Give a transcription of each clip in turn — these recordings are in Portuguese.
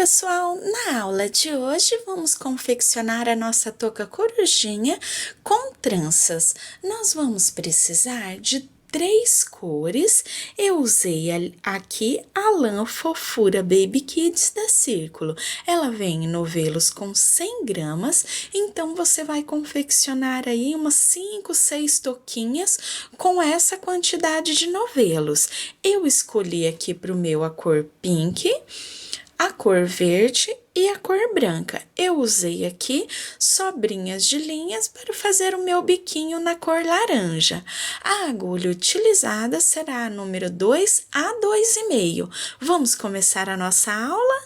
pessoal! Na aula de hoje vamos confeccionar a nossa touca corujinha com tranças. Nós vamos precisar de 3 cores. Eu usei aqui a lã Fofura Baby Kids da Círculo. Ela vem em novelos com 100 gramas, então você vai confeccionar aí umas 5, 6 touquinhas com essa quantidade de novelos. Eu escolhi aqui para o meu a cor pink, a cor verde e a cor branca. Eu usei aqui sobrinhas de linhas para fazer o meu biquinho na cor laranja. A agulha utilizada será a número 2 a 2,5. Vamos começar a nossa aula?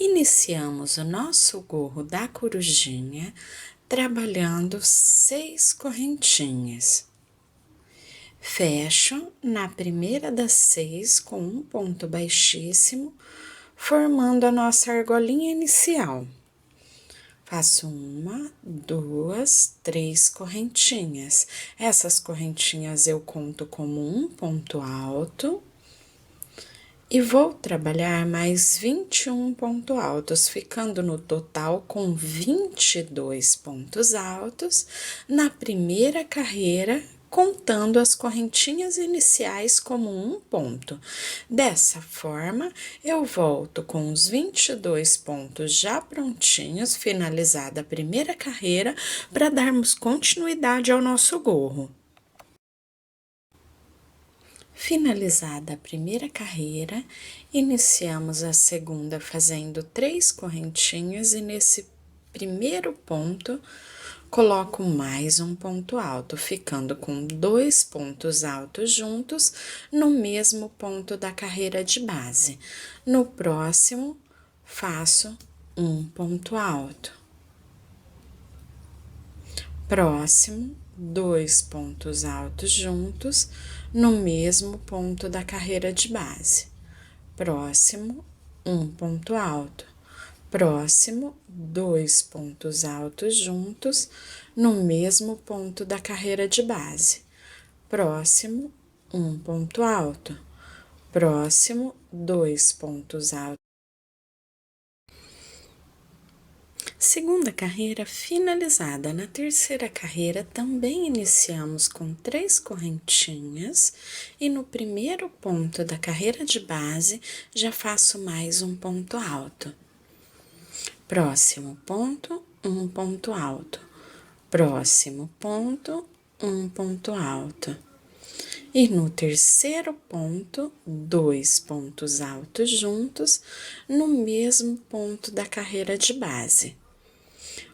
Iniciamos o nosso gorro da corujinha trabalhando 6 correntinhas. Fecho na primeira das 6 com um ponto baixíssimo, formando a nossa argolinha inicial. Faço 1, 2, 3 correntinhas. Essas correntinhas eu conto como um ponto alto. E vou trabalhar mais 21 pontos altos, ficando no total com 22 pontos altos na primeira carreira, contando as correntinhas iniciais como um ponto. Dessa forma, eu volto com os 22 pontos já prontinhos, finalizada a primeira carreira, para darmos continuidade ao nosso gorro. Finalizada a primeira carreira, iniciamos a segunda fazendo 3 correntinhas e nesse primeiro ponto coloco mais um ponto alto, ficando com 2 pontos altos juntos no mesmo ponto da carreira de base. No próximo, faço um ponto alto. Próximo, 2 pontos altos juntos no mesmo ponto da carreira de base. Próximo, um ponto alto. Próximo, 2 pontos altos juntos no mesmo ponto da carreira de base. Próximo, um ponto alto. Próximo, 2 pontos altos. Segunda carreira finalizada. Na terceira carreira, também iniciamos com 3 correntinhas e no primeiro ponto da carreira de base, já faço mais um ponto alto. Próximo ponto, um ponto alto. Próximo ponto, um ponto alto. E no terceiro ponto, 2 pontos altos juntos no mesmo ponto da carreira de base.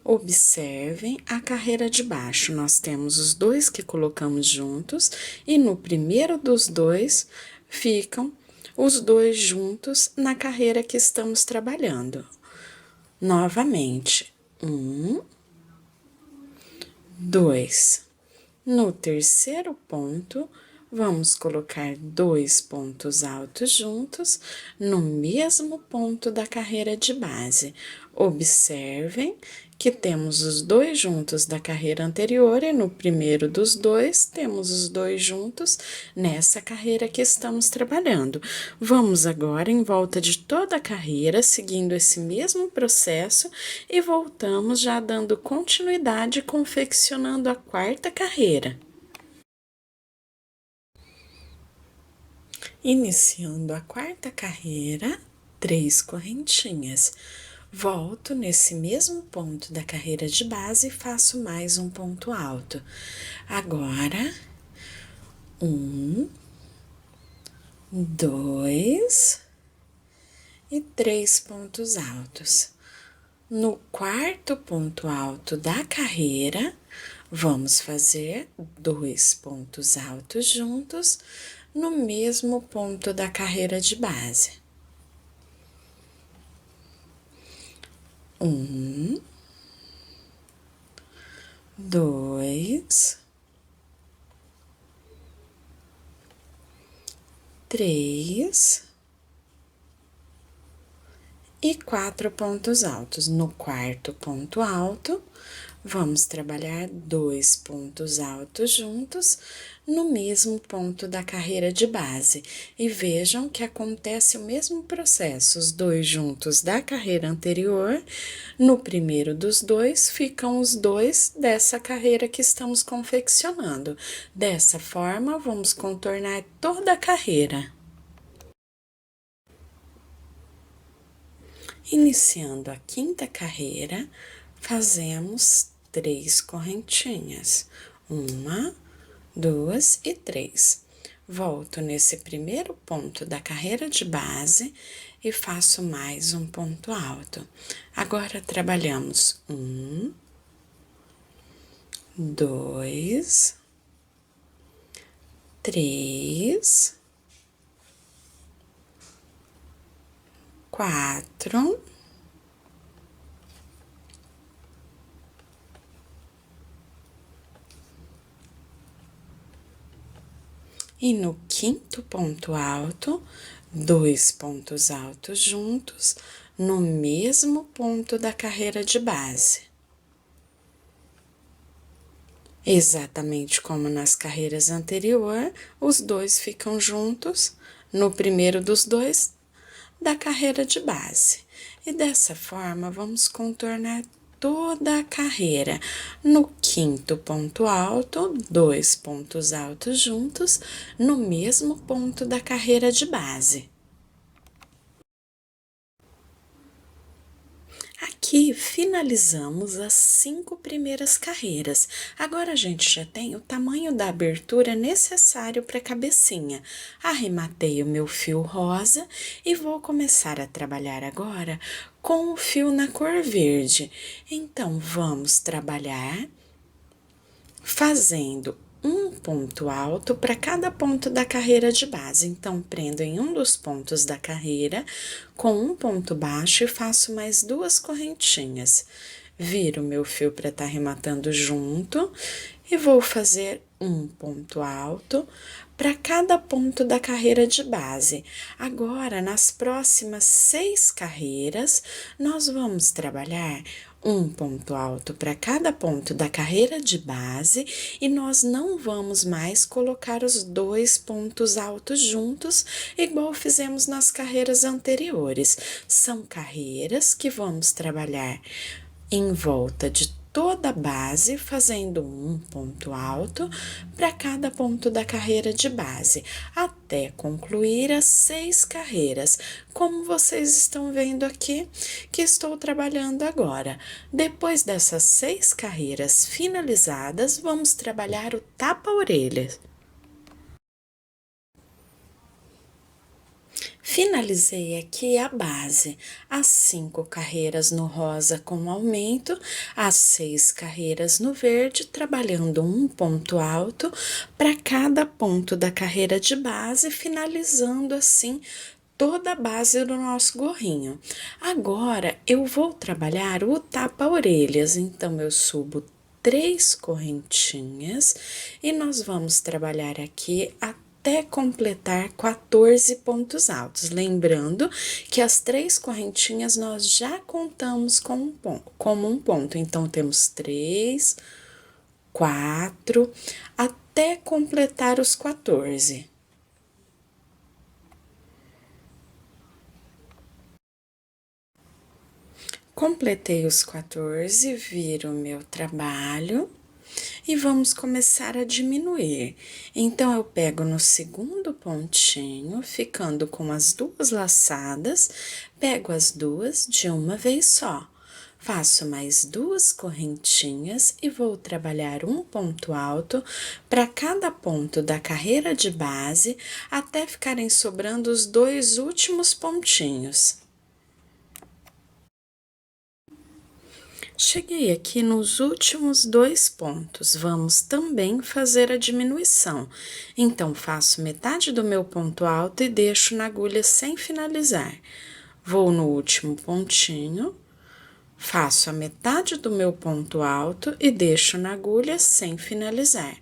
Observem a carreira de baixo, nós temos os 2 que colocamos juntos e no primeiro dos 2 ficam os 2 juntos na carreira que estamos trabalhando. Novamente, 1, 2. No terceiro ponto, vamos colocar 2 pontos altos juntos no mesmo ponto da carreira de base. Observem que temos os 2 juntos da carreira anterior e no primeiro dos 2 temos os 2 juntos nessa carreira que estamos trabalhando. Vamos agora em volta de toda a carreira, seguindo esse mesmo processo e voltamos já dando continuidade confeccionando a quarta carreira. Iniciando a quarta carreira, 3 correntinhas. Volto nesse mesmo ponto da carreira de base e faço mais um ponto alto. Agora, 1, 2 e 3 pontos altos. No quarto ponto alto da carreira, vamos fazer 2 pontos altos juntos no mesmo ponto da carreira de base. 1, 2, 3 e 4 pontos altos. No quarto ponto alto, Vamos trabalhar 2 pontos altos juntos no mesmo ponto da carreira de base. E vejam que acontece o mesmo processo, os dois juntos da carreira anterior. No primeiro dos dois, ficam os dois dessa carreira que estamos confeccionando. Dessa forma, vamos contornar toda a carreira. Iniciando a quinta carreira, fazemos 3 correntinhas, 1, 2 e 3. Volto nesse primeiro ponto da carreira de base e faço mais um ponto alto. Agora, trabalhamos 1, 2, 3, 4, e no quinto ponto alto, 2 pontos altos juntos no mesmo ponto da carreira de base. Exatamente como nas carreiras anteriores, os dois ficam juntos no primeiro dos dois da carreira de base. E dessa forma, vamos contornar toda a carreira. No quinto ponto alto, 2 pontos altos juntos no mesmo ponto da carreira de base. Aqui finalizamos as 5 primeiras carreiras. Agora a gente já tem o tamanho da abertura necessário para a cabecinha. Arrematei o meu fio rosa e vou começar a trabalhar agora com o fio na cor verde. Então, vamos trabalhar fazendo um ponto alto para cada ponto da carreira de base. Então, prendo em um dos pontos da carreira com um ponto baixo e faço mais 2 correntinhas. Viro o meu fio para estar arrematando junto e vou fazer um ponto alto para cada ponto da carreira de base. Agora, nas próximas 6 carreiras, nós vamos trabalhar um ponto alto para cada ponto da carreira de base e nós não vamos mais colocar os 2 pontos altos juntos, igual fizemos nas carreiras anteriores. São carreiras que vamos trabalhar em volta de toda a base, fazendo um ponto alto para cada ponto da carreira de base, até concluir as 6 carreiras, como vocês estão vendo aqui, que estou trabalhando agora. Depois dessas 6 carreiras finalizadas, vamos trabalhar o tapa-orelha. Finalizei aqui a base, as 5 carreiras no rosa com aumento, as 6 carreiras no verde, trabalhando um ponto alto para cada ponto da carreira de base, finalizando assim toda a base do nosso gorrinho. Agora, eu vou trabalhar o tapa-orelhas, então eu subo 3 correntinhas e nós vamos trabalhar aqui até completar 14 pontos altos. Lembrando que as 3 correntinhas nós já contamos como um ponto. Então, temos 3, 4, até completar os 14. Completei os 14, viro o meu trabalho e vamos começar a diminuir. Então, eu pego no segundo pontinho, ficando com as 2 laçadas, pego as 2 de uma vez só. Faço mais 2 correntinhas e vou trabalhar um ponto alto para cada ponto da carreira de base, até ficarem sobrando os 2 últimos pontinhos. Cheguei aqui nos últimos 2 pontos, vamos também fazer a diminuição. Então, faço metade do meu ponto alto e deixo na agulha sem finalizar. Vou no último pontinho, faço a metade do meu ponto alto e deixo na agulha sem finalizar.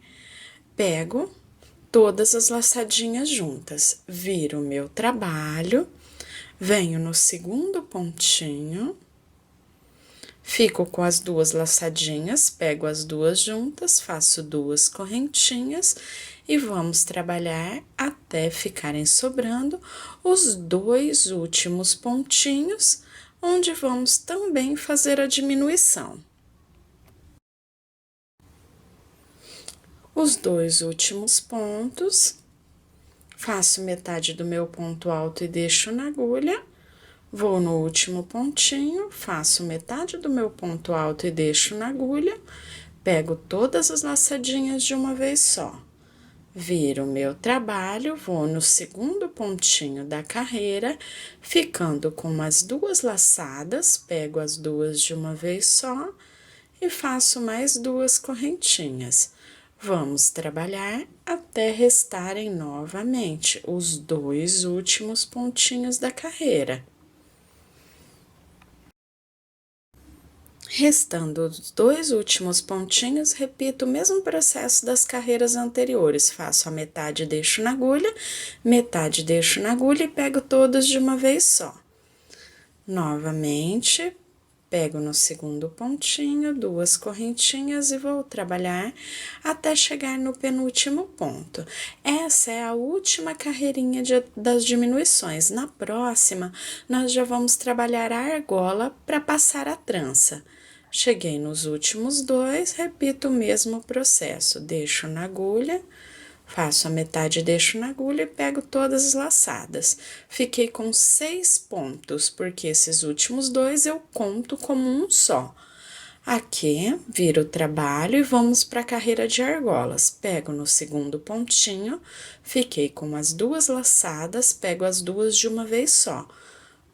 Pego todas as laçadinhas juntas, viro o meu trabalho, venho no segundo pontinho, Fico com as duas laçadinhas, pego as duas juntas, faço duas correntinhas e vamos trabalhar até ficarem sobrando os dois últimos pontinhos, onde vamos também fazer a diminuição. Os dois últimos pontos, faço metade do meu ponto alto e deixo na agulha. Vou no último pontinho, faço metade do meu ponto alto e deixo na agulha, pego todas as laçadinhas de uma vez só. Viro o meu trabalho, vou no segundo pontinho da carreira, ficando com as duas laçadas, pego as duas de uma vez só e faço mais duas correntinhas. Vamos trabalhar até restarem novamente os dois últimos pontinhos da carreira. Restando os dois últimos pontinhos, repito o mesmo processo das carreiras anteriores. Faço a metade, deixo na agulha, metade deixo na agulha e pego todos de uma vez só. Novamente, pego no segundo pontinho, duas correntinhas e vou trabalhar até chegar no penúltimo ponto. Essa é a última carreirinha das diminuições. Na próxima, nós já vamos trabalhar a argola para passar a trança. Cheguei nos últimos dois, repito o mesmo processo. Deixo na agulha, faço a metade, deixo na agulha e pego todas as laçadas. Fiquei com 6 pontos, porque esses últimos dois eu conto como um só. Aqui, viro o trabalho e vamos para a carreira de argolas. Pego no segundo pontinho, fiquei com as duas laçadas, pego as duas de uma vez só.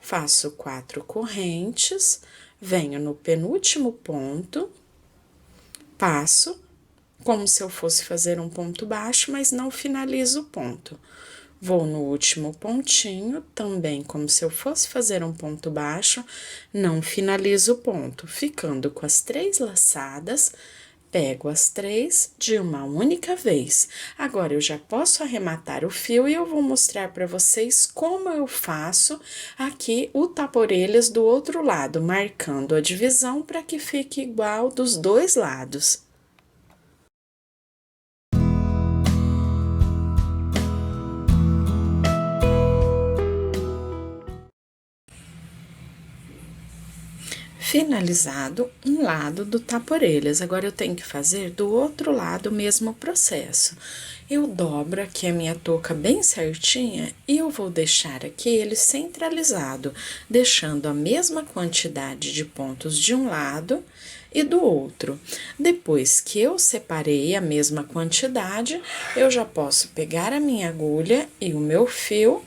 Faço 4 correntes, venho no penúltimo ponto, passo como se eu fosse fazer um ponto baixo, mas não finalizo o ponto. Vou no último pontinho, também como se eu fosse fazer um ponto baixo, não finalizo o ponto, ficando com as 3 laçadas, pego as 3 de uma única vez. Agora, eu já posso arrematar o fio e eu vou mostrar para vocês como eu faço aqui o tapa-orelhas do outro lado, marcando a divisão para que fique igual dos dois lados. Finalizado um lado do tapa-orelhas, agora eu tenho que fazer do outro lado o mesmo processo. Eu dobro aqui a minha touca bem certinha e eu vou deixar aqui ele centralizado, deixando a mesma quantidade de pontos de um lado e do outro. Depois que eu separei a mesma quantidade, eu já posso pegar a minha agulha e o meu fio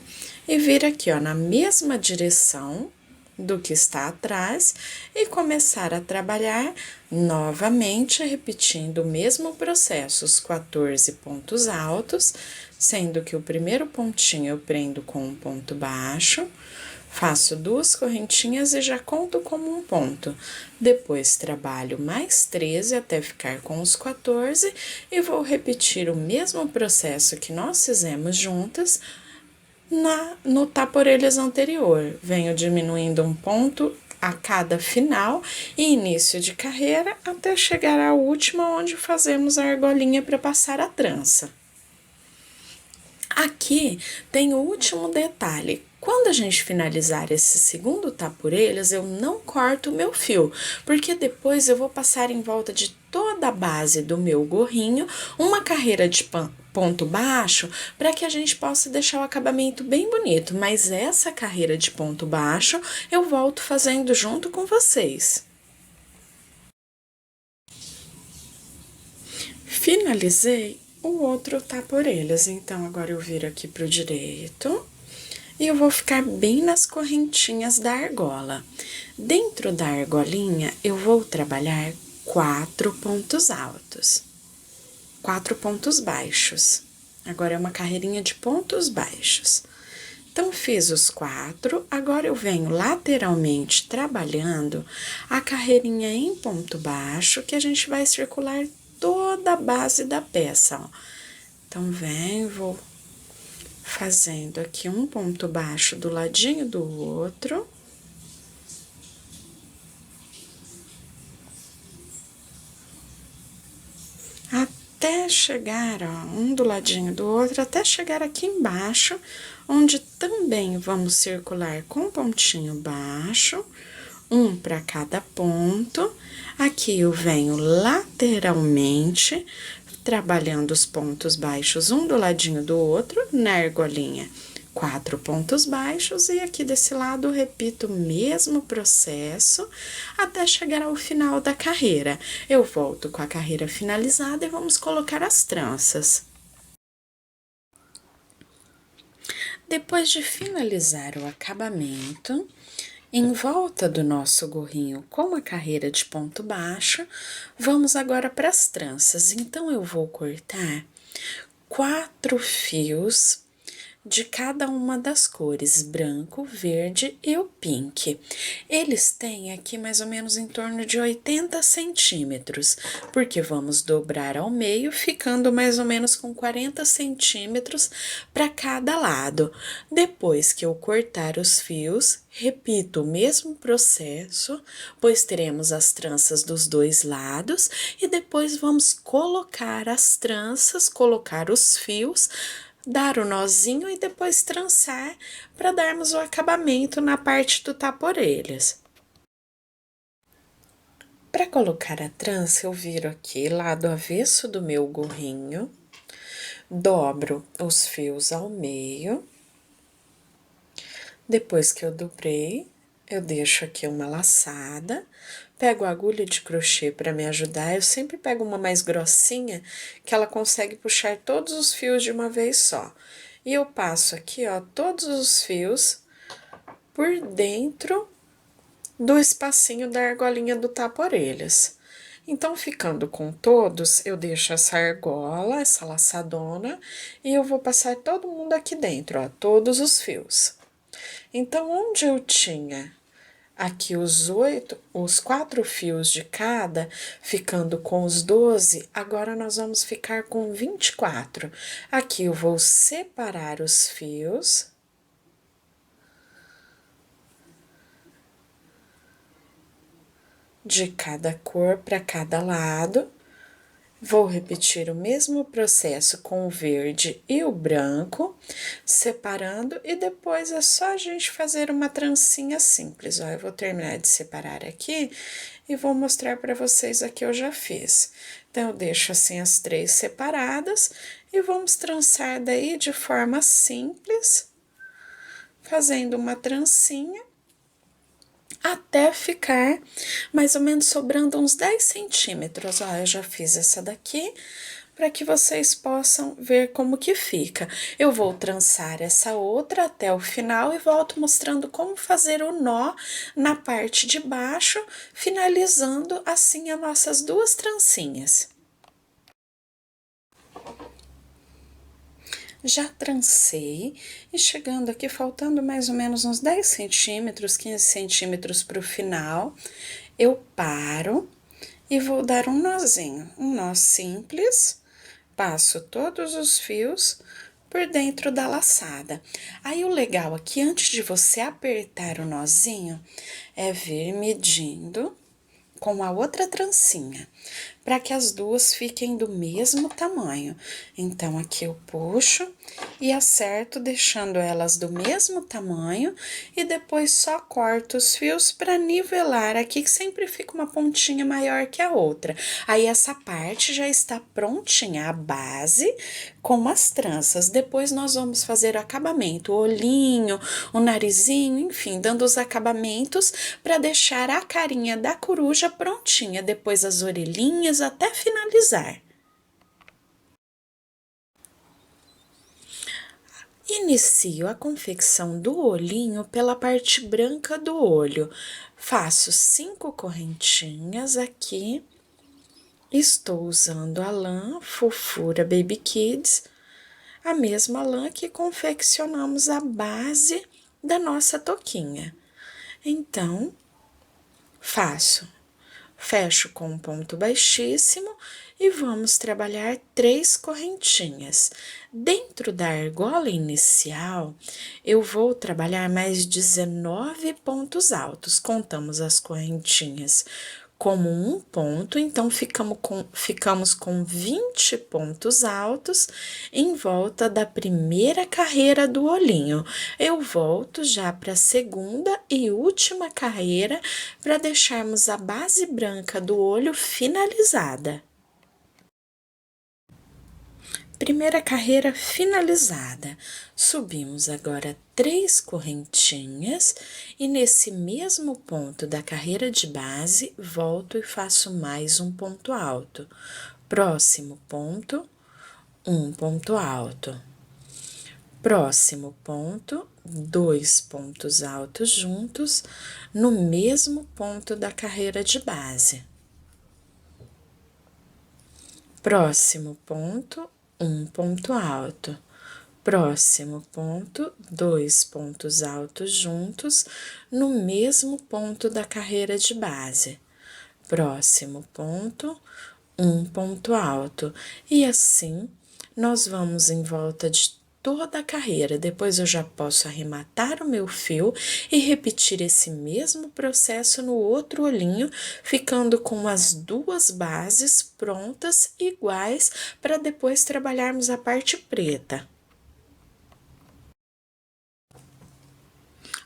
e vir aqui, ó, na mesma direção do que está atrás e começar a trabalhar novamente, repetindo o mesmo processo, os 14 pontos altos, sendo que o primeiro pontinho eu prendo com um ponto baixo, faço 2 correntinhas e já conto como um ponto. Depois, trabalho mais 13 até ficar com os 14 e vou repetir o mesmo processo que nós fizemos juntas, no tapa-orelhas anterior. Venho diminuindo um ponto a cada final e início de carreira até chegar à última, onde fazemos a argolinha para passar a trança. Aqui tem o último detalhe. Quando a gente finalizar esse segundo tapa-orelhas, eu não corto o meu fio, porque depois eu vou passar em volta de toda a base do meu gorrinho uma carreira de ponto baixo para que a gente possa deixar o acabamento bem bonito, mas essa carreira de ponto baixo eu volto fazendo junto com vocês. Finalizei o outro tapa-orelhas, então agora eu viro aqui pro direito e eu vou ficar bem nas correntinhas da argola. Dentro da argolinha, eu vou trabalhar 4 pontos altos, 4 pontos baixos. Agora, é uma carreirinha de pontos baixos. Então, fiz os 4, agora eu venho lateralmente trabalhando a carreirinha em ponto baixo, que a gente vai circular toda a base da peça, ó. Então, venho, vou fazendo aqui um ponto baixo do ladinho do outro. até chegar, ó, um do ladinho do outro, até chegar aqui embaixo, onde também vamos circular com pontinho baixo, um para cada ponto. Aqui eu venho lateralmente, trabalhando os pontos baixos um do ladinho do outro, na argolinha. 4 pontos baixos e aqui desse lado repito o mesmo processo até chegar ao final da carreira. Eu volto com a carreira finalizada e vamos colocar as tranças. Depois de finalizar o acabamento, em volta do nosso gorrinho com a carreira de ponto baixo, vamos agora para as tranças. Então, eu vou cortar 4 fios de cada uma das cores, branco, verde e o pink. Eles têm aqui mais ou menos em torno de 80 centímetros, porque vamos dobrar ao meio, ficando mais ou menos com 40 centímetros para cada lado. Depois que eu cortar os fios, repito o mesmo processo, pois teremos as tranças dos dois lados e depois vamos colocar as tranças, colocar os fios, dar o nozinho e depois trançar para darmos o acabamento na parte do tapa-orelhas. Para colocar a trança, eu viro aqui lado avesso do meu gorrinho, dobro os fios ao meio. Depois que eu dobrei, eu deixo aqui uma laçada, pego a agulha de crochê para me ajudar. Eu sempre pego uma mais grossinha, que ela consegue puxar todos os fios de uma vez só. E eu passo aqui, ó, todos os fios por dentro do espacinho da argolinha do tapa-orelhas. Então, ficando com todos, eu deixo essa argola, essa laçadona, e eu vou passar todo mundo aqui dentro, ó, todos os fios. Então, onde eu tinha aqui os 4 fios de cada, ficando com os 12, agora nós vamos ficar com 24. Aqui eu vou separar os fios. De cada cor para cada lado. Vou repetir o mesmo processo com o verde e o branco, separando, e depois é só a gente fazer uma trancinha simples. Ó, eu vou terminar de separar aqui e vou mostrar para vocês a que eu já fiz. Então, eu deixo assim as 3 separadas e vamos trançar daí de forma simples, fazendo uma trancinha até ficar mais ou menos sobrando uns 10 centímetros. Ó, eu já fiz essa daqui, para que vocês possam ver como que fica. Eu vou trançar essa outra até o final e volto mostrando como fazer o nó na parte de baixo, finalizando assim as nossas 2 trancinhas. Já trancei e chegando aqui, faltando mais ou menos uns 10 centímetros, 15 centímetros para o final, eu paro e vou dar um nozinho, um nó simples, passo todos os fios por dentro da laçada. Aí, o legal aqui, antes de você apertar o nozinho, é vir medindo com a outra trancinha, para que as duas fiquem do mesmo tamanho. Então, aqui eu puxo e acerto, deixando elas do mesmo tamanho, e depois só corto os fios para nivelar aqui, que sempre fica uma pontinha maior que a outra. Aí, essa parte já está prontinha, a base com as tranças. Depois, nós vamos fazer o acabamento, o olhinho, o narizinho, enfim, dando os acabamentos para deixar a carinha da coruja prontinha. Depois, as orelhinhas até finalizar. Inicio a confecção do olhinho pela parte branca do olho. Faço 5 correntinhas aqui. Estou usando a lã Fofura Baby Kids, a mesma lã que confeccionamos a base da nossa touquinha. Então, fecho com um ponto baixíssimo e vamos trabalhar 3 correntinhas. Dentro da argola inicial, eu vou trabalhar mais 19 pontos altos. Contamos as correntinhas como um ponto, então ficamos com 20 pontos altos em volta da primeira carreira do olhinho. Eu volto já para a segunda e última carreira para deixarmos a base branca do olho finalizada. Primeira carreira finalizada. Subimos agora 3 correntinhas e nesse mesmo ponto da carreira de base, volto e faço mais um ponto alto. Próximo ponto, um ponto alto. Próximo ponto, 2 pontos altos juntos no mesmo ponto da carreira de base. Próximo ponto, um ponto alto. Próximo ponto, 2 pontos altos juntos no mesmo ponto da carreira de base. Próximo ponto, um ponto alto. E assim, nós vamos em volta de toda a carreira. Depois eu já posso arrematar o meu fio e repetir esse mesmo processo no outro olhinho, ficando com as duas bases prontas iguais para depois trabalharmos a parte preta.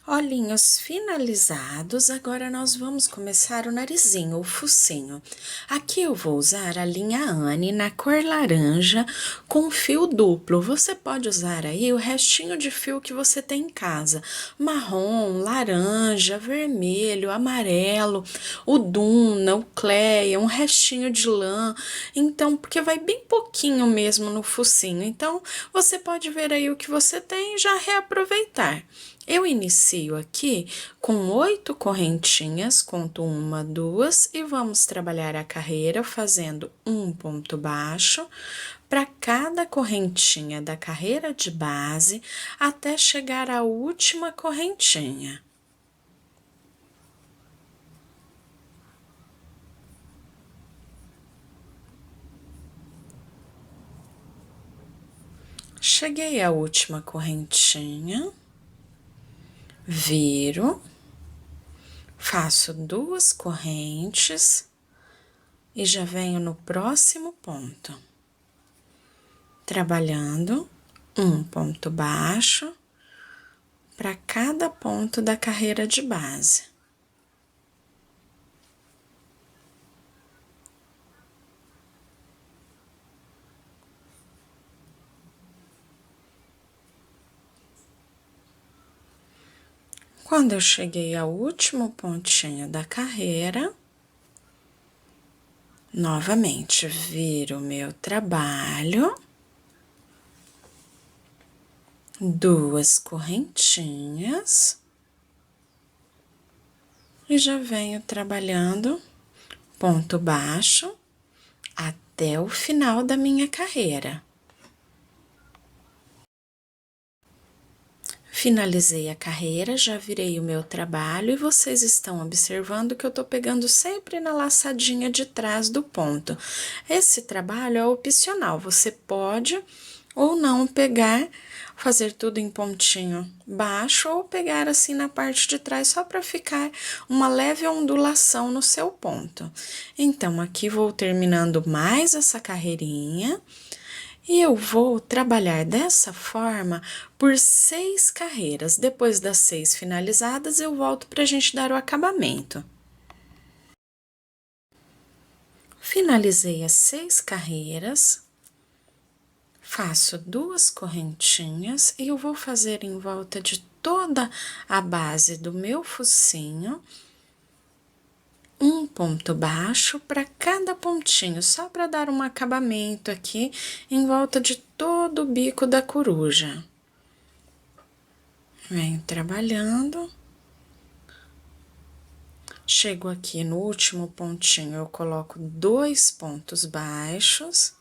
Olhinhos finalizados, agora nós vamos começar o narizinho, o focinho. Aqui eu vou usar a linha Anne na cor laranja com fio duplo. Você pode usar aí o restinho de fio que você tem em casa. Marrom, laranja, vermelho, amarelo, o Duna, o Cleia, um restinho de lã. Então, porque vai bem pouquinho mesmo no focinho. Então, você pode ver aí o que você tem e já reaproveitar. Eu inicio aqui com 8 correntinhas, conto 1, 2 e vamos trabalhar a carreira fazendo um ponto baixo para cada correntinha da carreira de base até chegar à última correntinha. Cheguei à última correntinha. Viro, faço 2 correntes e já venho no próximo ponto, trabalhando um ponto baixo para cada ponto da carreira de base. Quando eu cheguei ao último pontinho da carreira, novamente viro o meu trabalho, 2 correntinhas e já venho trabalhando ponto baixo até o final da minha carreira. Finalizei a carreira, já virei o meu trabalho e vocês estão observando que eu tô pegando sempre na laçadinha de trás do ponto. Esse trabalho é opcional, você pode ou não pegar, fazer tudo em pontinho baixo ou pegar assim na parte de trás só para ficar uma leve ondulação no seu ponto. Então, aqui vou terminando mais essa carreirinha. E eu vou trabalhar dessa forma por 6 carreiras. Depois das 6 finalizadas, eu volto para a gente dar o acabamento. Finalizei as 6 carreiras, faço 2 correntinhas e eu vou fazer em volta de toda a base do meu focinho um ponto baixo para cada pontinho, só para dar um acabamento aqui em volta de todo o bico da coruja. Venho trabalhando. Chego aqui no último pontinho, eu coloco 2 pontos baixos,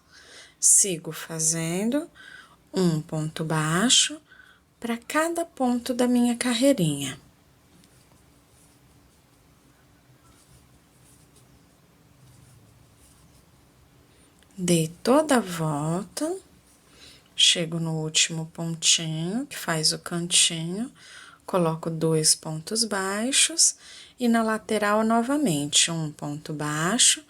sigo fazendo um ponto baixo para cada ponto da minha carreirinha. Dei toda a volta, chego no último pontinho, que faz o cantinho, coloco 2 pontos baixos e na lateral novamente um ponto baixo.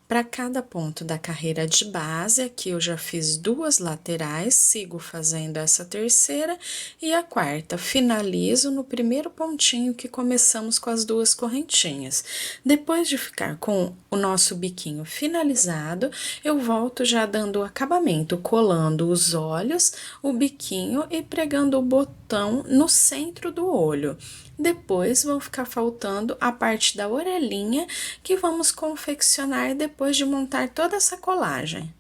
Para cada ponto da carreira de base, aqui eu já fiz 2 laterais, sigo fazendo essa terceira e a quarta. Finalizo no primeiro pontinho que começamos com as 2 correntinhas. Depois de ficar com o nosso biquinho finalizado, eu volto já dando o acabamento, colando os olhos, o biquinho e pregando o botão no centro do olho. Depois, vão ficar faltando a parte da orelhinha, que vamos confeccionar depois de montar toda essa colagem.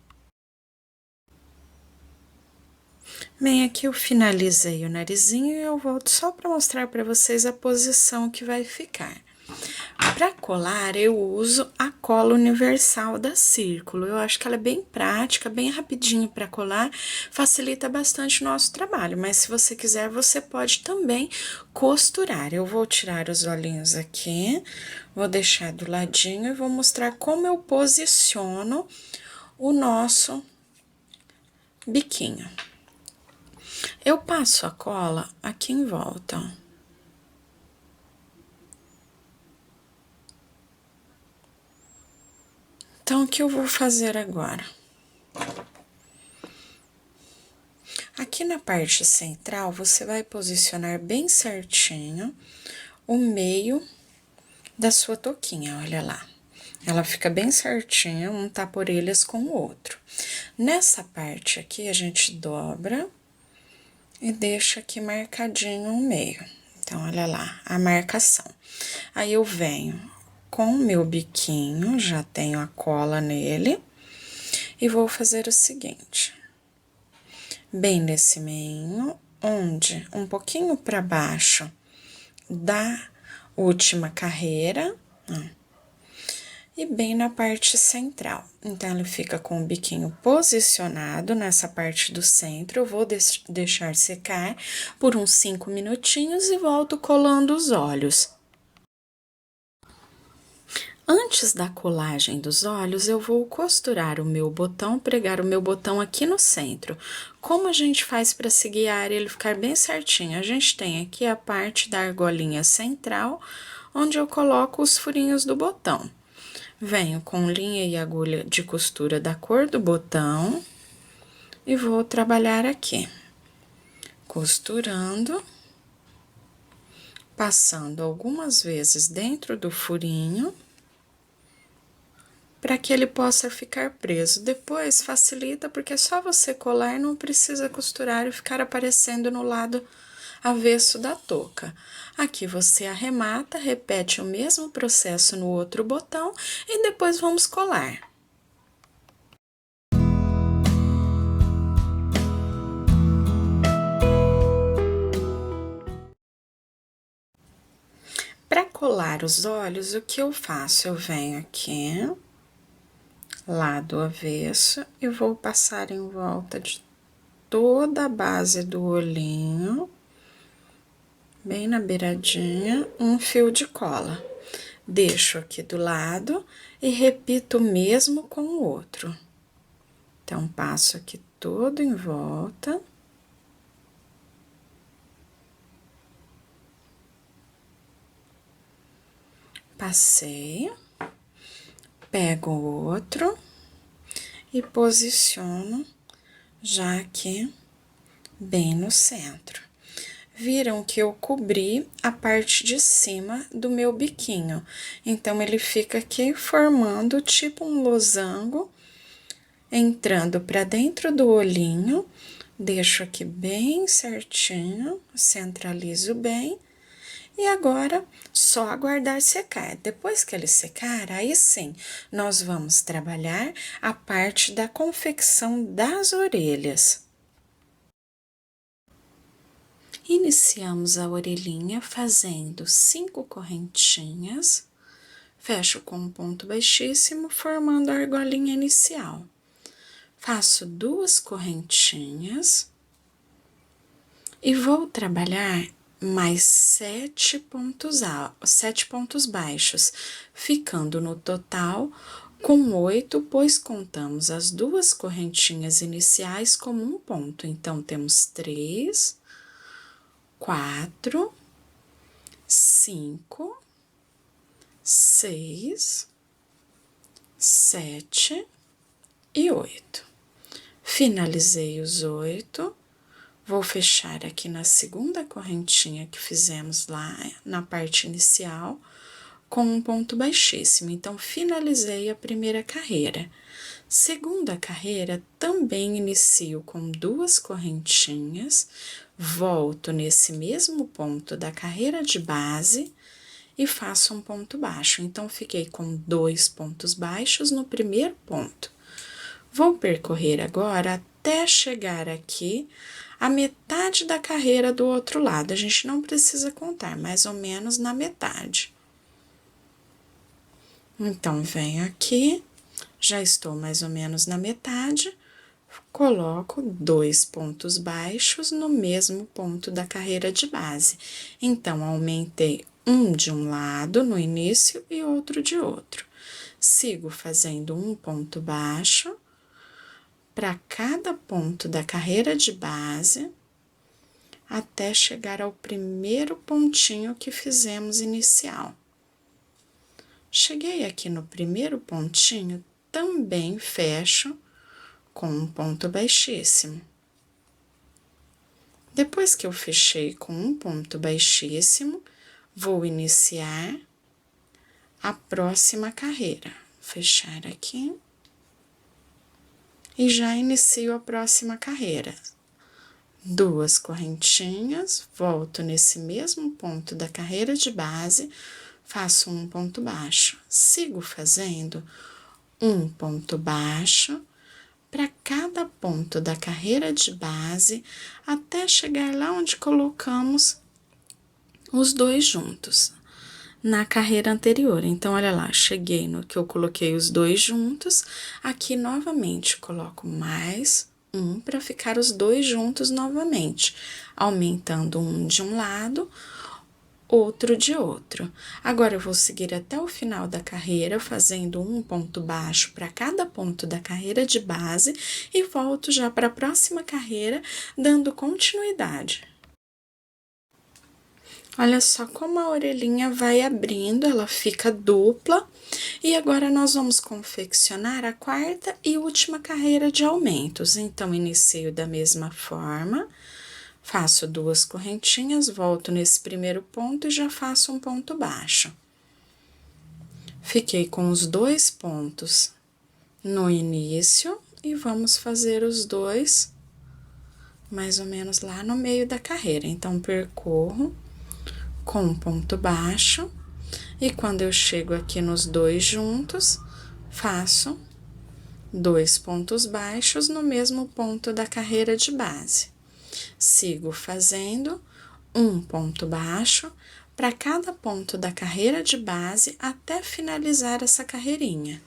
Bem, aqui eu finalizei o narizinho e eu volto só para mostrar para vocês a posição que vai ficar. Para colar, eu uso a cola universal da Círculo. Eu acho que ela é bem prática, bem rapidinho para colar, facilita bastante o nosso trabalho. Mas se você quiser, você pode também costurar. Eu vou tirar os olhinhos aqui, vou deixar do ladinho e vou mostrar como eu posiciono o nosso biquinho. Eu passo a cola aqui em volta, ó. Então, o que eu vou fazer agora? Aqui na parte central, você vai posicionar bem certinho o meio da sua touquinha, olha lá. Ela fica bem certinha, um tapa-orelhas com o outro. Nessa parte aqui, a gente dobra e deixa aqui marcadinho o meio. Então, olha lá, a marcação. Aí, eu venho com o meu biquinho, já tenho a cola nele, e vou fazer o seguinte. Bem nesse meio, onde um pouquinho para baixo da última carreira, ó, e bem na parte central. Então, ele fica com o biquinho posicionado nessa parte do centro. Eu vou deixar secar por uns 5 minutinhos e volto colando os olhos. Antes da colagem dos olhos, eu vou costurar o meu botão, pregar o meu botão aqui no centro. Como a gente faz para seguir a área ele ficar bem certinho? A gente tem aqui a parte da argolinha central, onde eu coloco os furinhos do botão. Venho com linha e agulha de costura da cor do botão e vou trabalhar aqui, costurando, passando algumas vezes dentro do furinho, para que ele possa ficar preso. Depois facilita, porque é só você colar e não precisa costurar e ficar aparecendo no lado avesso da touca. Aqui você arremata, repete o mesmo processo no outro botão e depois vamos colar. Para colar os olhos, o que eu faço? Eu venho aqui, lado avesso, e vou passar em volta de toda a base do olhinho, bem na beiradinha, um fio de cola. Deixo aqui do lado e repito o mesmo com o outro. Então, passo aqui todo em volta. Passei, pego o outro e posiciono já aqui bem no centro. Viram que eu cobri a parte de cima do meu biquinho, então, ele fica aqui formando tipo um losango, entrando para dentro do olhinho, deixo aqui bem certinho, centralizo bem, e agora, só aguardar secar. Depois que ele secar, aí sim, nós vamos trabalhar a parte da confecção das orelhas. Iniciamos a orelhinha fazendo 5 correntinhas, fecho com um ponto baixíssimo, formando a argolinha inicial. Faço 2 correntinhas e vou trabalhar mais 7 pontos baixos, ficando no total com 8, pois contamos as 2 correntinhas iniciais como um ponto. Então, temos 3, 4, 5, 6, 7 e 8. Finalizei os 8. Vou fechar aqui na segunda correntinha que fizemos lá na parte inicial com um ponto baixíssimo. Então, finalizei a primeira carreira. Segunda carreira, também inicio com 2 correntinhas, volto nesse mesmo ponto da carreira de base e faço um ponto baixo. Então, fiquei com 2 pontos baixos no primeiro ponto. Vou percorrer agora até chegar aqui a metade da carreira do outro lado. A gente não precisa contar, mais ou menos na metade. Então, venho aqui, já estou mais ou menos na metade, coloco 2 pontos baixos no mesmo ponto da carreira de base. Então, aumentei um de um lado no início e outro de outro. Sigo fazendo um ponto baixo para cada ponto da carreira de base, até chegar ao primeiro pontinho que fizemos inicial. Cheguei aqui no primeiro pontinho, também fecho com um ponto baixíssimo. Depois que eu fechei com um ponto baixíssimo, vou iniciar a próxima carreira. Fechar aqui. E já inicio a próxima carreira. 2 correntinhas, volto nesse mesmo ponto da carreira de base, faço um ponto baixo. Sigo fazendo um ponto baixo para cada ponto da carreira de base, até chegar lá onde colocamos os 2 juntos, na carreira anterior. Então, olha lá, cheguei no que eu coloquei os 2 juntos, aqui novamente coloco mais um para ficar os 2 juntos novamente, aumentando um de um lado, outro de outro. Agora, eu vou seguir até o final da carreira, fazendo um ponto baixo para cada ponto da carreira de base e volto já para a próxima carreira, dando continuidade. Olha só como a orelhinha vai abrindo, ela fica dupla. E agora, nós vamos confeccionar a quarta e última carreira de aumentos. Então, inicio da mesma forma, faço 2 correntinhas, volto nesse primeiro ponto e já faço um ponto baixo. Fiquei com os 2 pontos no início e vamos fazer os 2 mais ou menos lá no meio da carreira. Então, percorro com um ponto baixo, e quando eu chego aqui nos 2 juntos, faço 2 pontos baixos no mesmo ponto da carreira de base. Sigo fazendo um ponto baixo para cada ponto da carreira de base até finalizar essa carreirinha.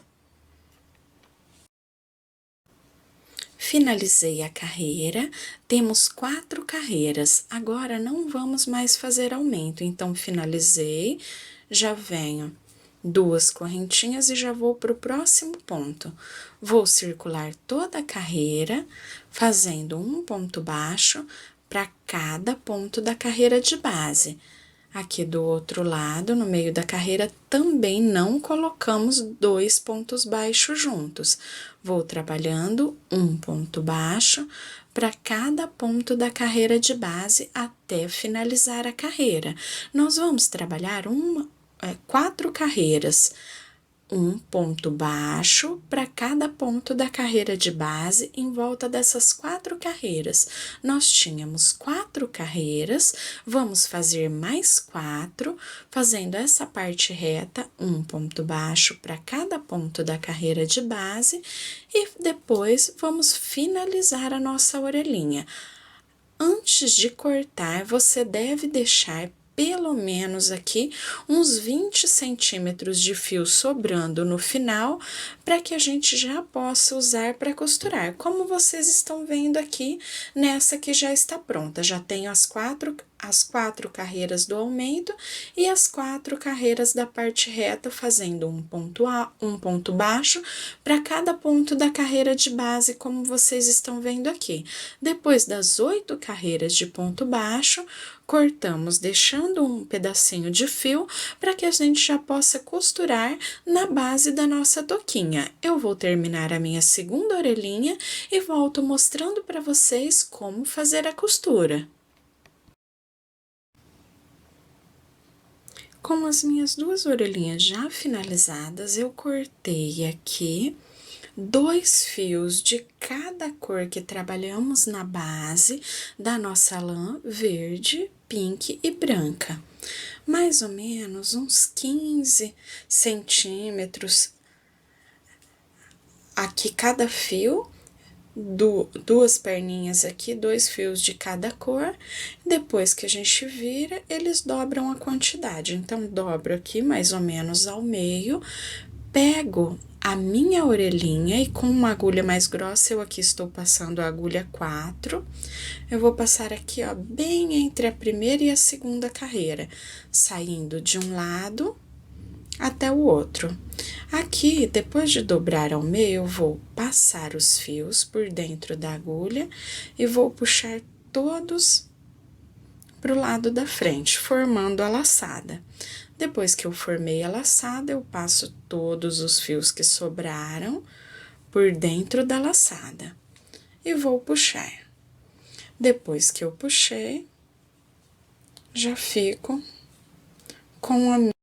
Finalizei a carreira, temos 4 carreiras. Agora, não vamos mais fazer aumento, então, finalizei, já venho 2 correntinhas e já vou para o próximo ponto. Vou circular toda a carreira, fazendo um ponto baixo para cada ponto da carreira de base. Aqui do outro lado, no meio da carreira, também não colocamos 2 pontos baixos juntos. Vou trabalhando um ponto baixo para cada ponto da carreira de base até finalizar a carreira. Nós vamos trabalhar 4 carreiras. Um ponto baixo para cada ponto da carreira de base em volta dessas 4 carreiras. Nós tínhamos 4 carreiras, vamos fazer mais 4, fazendo essa parte reta, um ponto baixo para cada ponto da carreira de base e depois vamos finalizar a nossa orelhinha. Antes de cortar, você deve deixar pelo menos aqui uns 20 centímetros de fio sobrando no final, para que a gente já possa usar para costurar. Como vocês estão vendo aqui, nessa que já está pronta, já tenho as 4 as 4 carreiras do aumento e as 4 carreiras da parte reta, fazendo um ponto baixo para cada ponto da carreira de base, como vocês estão vendo aqui. Depois das 8 carreiras de ponto baixo, cortamos deixando um pedacinho de fio para que a gente já possa costurar na base da nossa touquinha. Eu vou terminar a minha segunda orelhinha e volto mostrando para vocês como fazer a costura. Com as minhas 2 orelhinhas já finalizadas, eu cortei aqui 2 fios de cada cor que trabalhamos na base da nossa lã, verde, pink e branca. Mais ou menos uns 15 centímetros aqui cada fio. 2 perninhas aqui, 2 fios de cada cor. Depois que a gente vira, eles dobram a quantidade. Então, dobro aqui mais ou menos ao meio, pego a minha orelhinha e com uma agulha mais grossa, eu aqui estou passando a agulha 4. Eu vou passar aqui, ó, bem entre a primeira e a segunda carreira, saindo de um lado até o outro. Aqui, depois de dobrar ao meio, eu vou passar os fios por dentro da agulha e vou puxar todos para o lado da frente, formando a laçada. Depois que eu formei a laçada, eu passo todos os fios que sobraram por dentro da laçada e vou puxar. Depois que eu puxei, já fico com a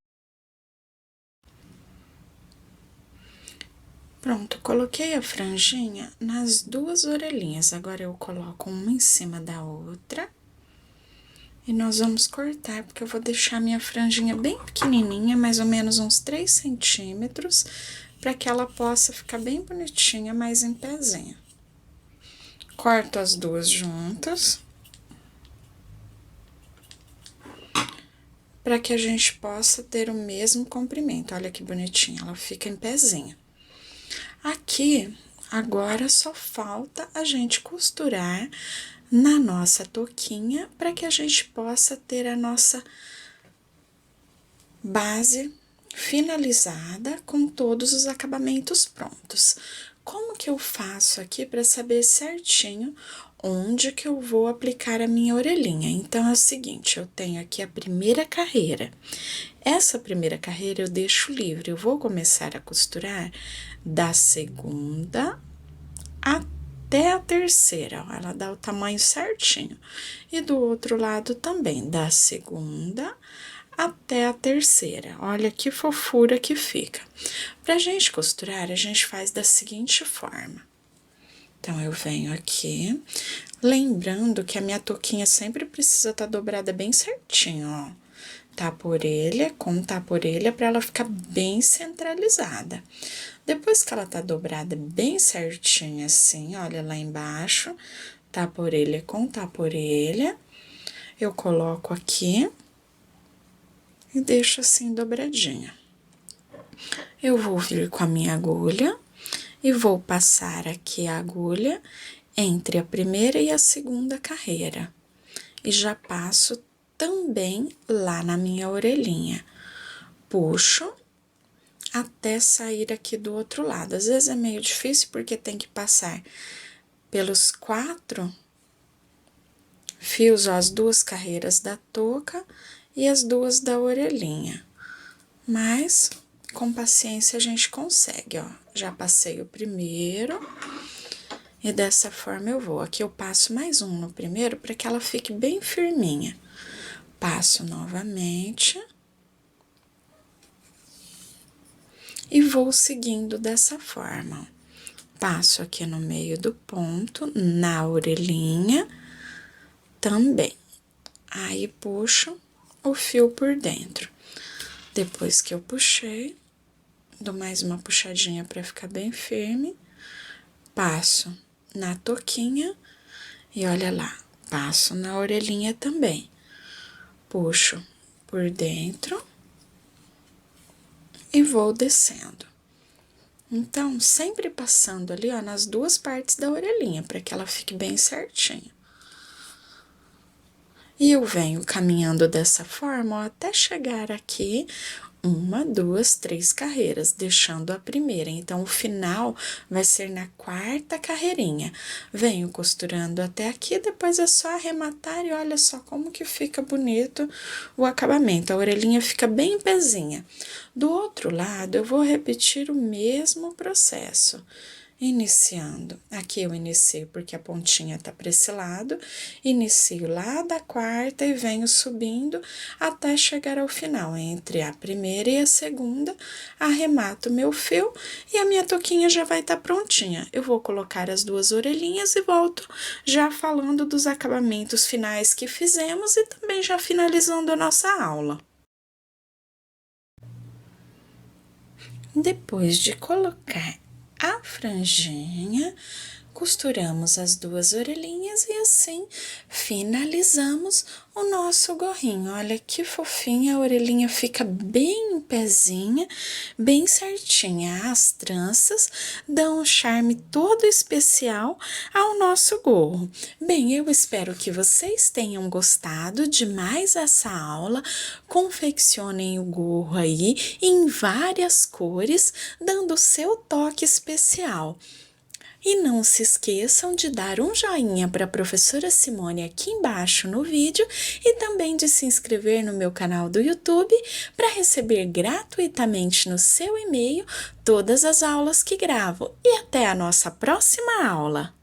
Pronto, coloquei a franjinha nas 2 orelhinhas. Agora, eu coloco uma em cima da outra. E nós vamos cortar, porque eu vou deixar minha franjinha bem pequenininha, mais ou menos uns 3 centímetros, para que ela possa ficar bem bonitinha, mais em pezinho. Corto as 2 juntas. Para que a gente possa ter o mesmo comprimento. Olha que bonitinha, ela fica em pezinho. Aqui, agora só falta a gente costurar na nossa touquinha para que a gente possa ter a nossa base finalizada com todos os acabamentos prontos. Como que eu faço aqui para saber certinho onde que eu vou aplicar a minha orelhinha? Então, é o seguinte, eu tenho aqui a primeira carreira. Essa primeira carreira eu deixo livre, eu vou começar a costurar da segunda até a terceira, ó, ela dá o tamanho certinho. E do outro lado também, da segunda até a terceira. Olha que fofura que fica. Pra gente costurar, a gente faz da seguinte forma. Então, eu venho aqui, lembrando que a minha touquinha sempre precisa estar dobrada bem certinho, ó. Tapa-orelha com tapa-orelha para ela ficar bem centralizada. Depois que ela tá dobrada bem certinha assim, olha lá embaixo, tapa-orelha com tapa-orelha, eu coloco aqui e deixo assim dobradinha. Eu vou vir com a minha agulha e vou passar aqui a agulha entre a primeira e a segunda carreira. E já passo também lá na minha orelhinha. Puxo até sair aqui do outro lado. Às vezes é meio difícil porque tem que passar pelos 4 fios, ó, as 2 carreiras da touca e as 2 da orelhinha. Mas, com paciência, a gente consegue, ó. Já passei o primeiro e dessa forma eu vou. Aqui eu passo mais um no primeiro para que ela fique bem firminha. Passo novamente e vou seguindo dessa forma. Passo aqui no meio do ponto, na orelhinha também. Aí, puxo o fio por dentro. Depois que eu puxei, dou mais uma puxadinha para ficar bem firme. Passo na touquinha e olha lá, passo na orelhinha também. Puxo por dentro e vou descendo. Então, sempre passando ali, ó, nas 2 partes da orelhinha, para que ela fique bem certinha. E eu venho caminhando dessa forma, ó, até chegar aqui, 1, 2, 3 carreiras, deixando a primeira. Então, o final vai ser na 4ª carreirinha. Venho costurando até aqui, depois é só arrematar e olha só como que fica bonito o acabamento. A orelhinha fica bem pezinha. Do outro lado, eu vou repetir o mesmo processo. Iniciando, aqui eu iniciei porque a pontinha tá para esse lado, inicio lá da 4ª e venho subindo até chegar ao final, entre a primeira e a segunda, arremato meu fio e a minha touquinha já vai estar prontinha. Eu vou colocar as 2 orelhinhas e volto já falando dos acabamentos finais que fizemos e também já finalizando a nossa aula. Depois de colocar a franjinha, costuramos as 2 orelhinhas e assim finalizamos o nosso gorrinho. Olha que fofinha, a orelhinha fica bem em pezinha, bem certinha. As tranças dão um charme todo especial ao nosso gorro. Bem, eu espero que vocês tenham gostado de mais essa aula. Confeccionem o gorro aí em várias cores, dando o seu toque especial. E não se esqueçam de dar um joinha para a professora Simone aqui embaixo no vídeo e também de se inscrever no meu canal do YouTube para receber gratuitamente no seu e-mail todas as aulas que gravo. E até a nossa próxima aula!